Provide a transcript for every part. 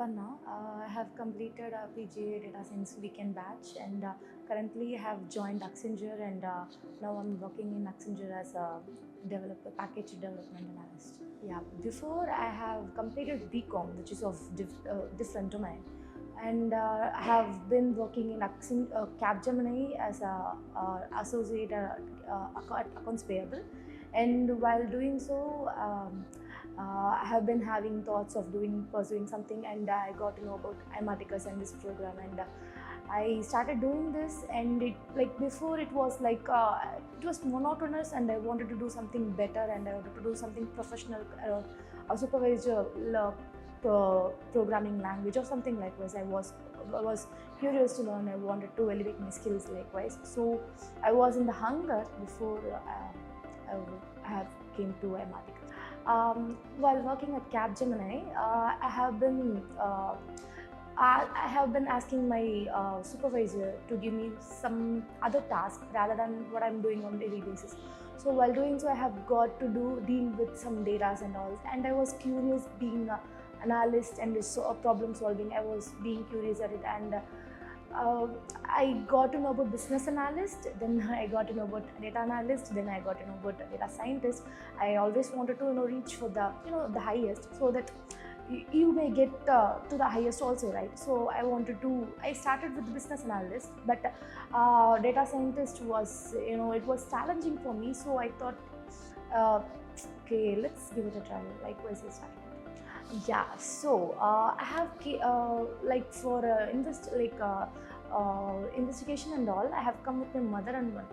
Aparna. I have completed a PGA Data Science weekend batch and currently have joined Accenture and now I'm working in Accenture as a developer, package development analyst. Yeah, before I have completed BCom, which is of different domain, and I have been working in Capgemini as a associate accounts payable, and while doing so. I have been having thoughts of pursuing something, and I got to know about Imaticus and this program, and I started doing this. And it like before, it was monotonous, and I wanted to do something better, and I wanted to do something professional, a supervisor programming language or something likewise. I was curious to learn. I wanted to elevate my skills likewise. So I was in the hunger before I have came to Imaticus. While working at Capgemini, I have been asking my supervisor to give me some other task rather than what I'm doing on a daily basis. So while doing so, I have got to deal with some data and all, and I was curious being an analyst and problem solving. I was being curious at it, and uh, I got to know about business analyst, then I got to know about data analyst, then I got to know about data scientist. I always wanted to reach for the highest, so that you may get to the highest also, right? So I started with business analyst, but data scientist was, it was challenging for me. So I thought, uh, okay, let's give it a try. Likewise, I started. Yeah, so I have like for investigation and all. I have come with my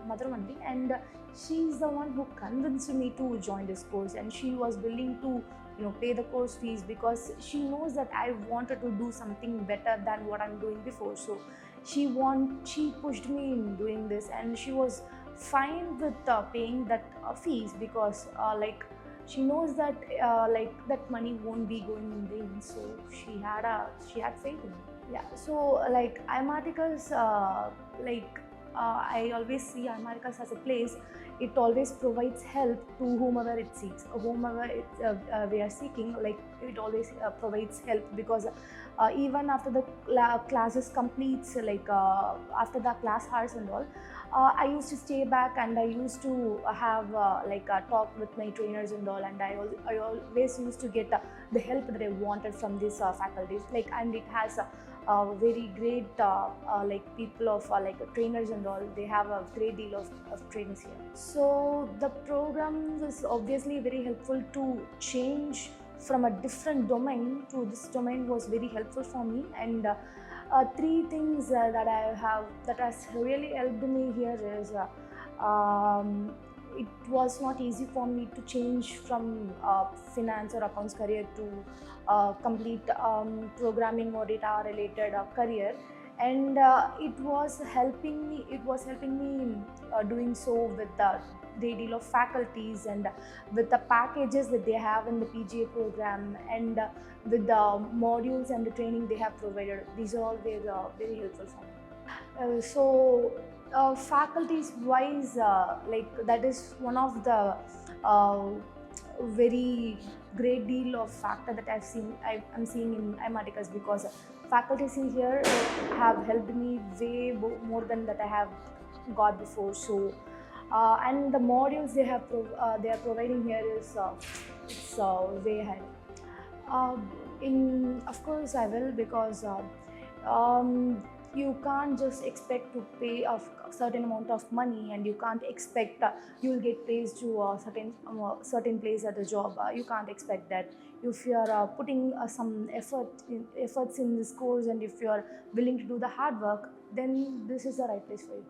mother only, and she's the one who convinced me to join this course, and she was willing to pay the course fees because she knows that I wanted to do something better than what I'm doing before. So she pushed me in doing this, and she was fine with paying that fees because she knows that that money won't be going in vain. So she had faith in me. Yeah, so like Imaticus, I always see Imaticus as a place. It always provides help to whomever it seeks, whomever we are seeking. Like it always provides help because even after the classes completes, after the class hours and all, I used to stay back and I used to have a talk with my trainers and all, and I always used to get the help that I wanted from these faculties. And it has very great people of trainers and all. They have a great deal of trainers here. So the program was obviously very helpful to change from a different domain to this domain was very helpful for me. And three things that has really helped me here is it was not easy for me to change from finance or accounts career to complete programming or data related career, and it was helping me in doing so with the great deal of faculties and with the packages that they have in the PGA program, and with the modules and the training they have provided. These are all very helpful for me. Faculties wise, that is one of the uh, very great deal of factor that I'm seeing in Imaticus, because faculties in here have helped me way more than that I have got before. So and the modules they are providing here is it's way ahead. In Of course I will, because you can't just expect to pay a certain amount of money, and you can't expect you'll get praised to a certain place at the job. You can't expect that. If you are putting some efforts in this course, and if you are willing to do the hard work, then this is the right place for you.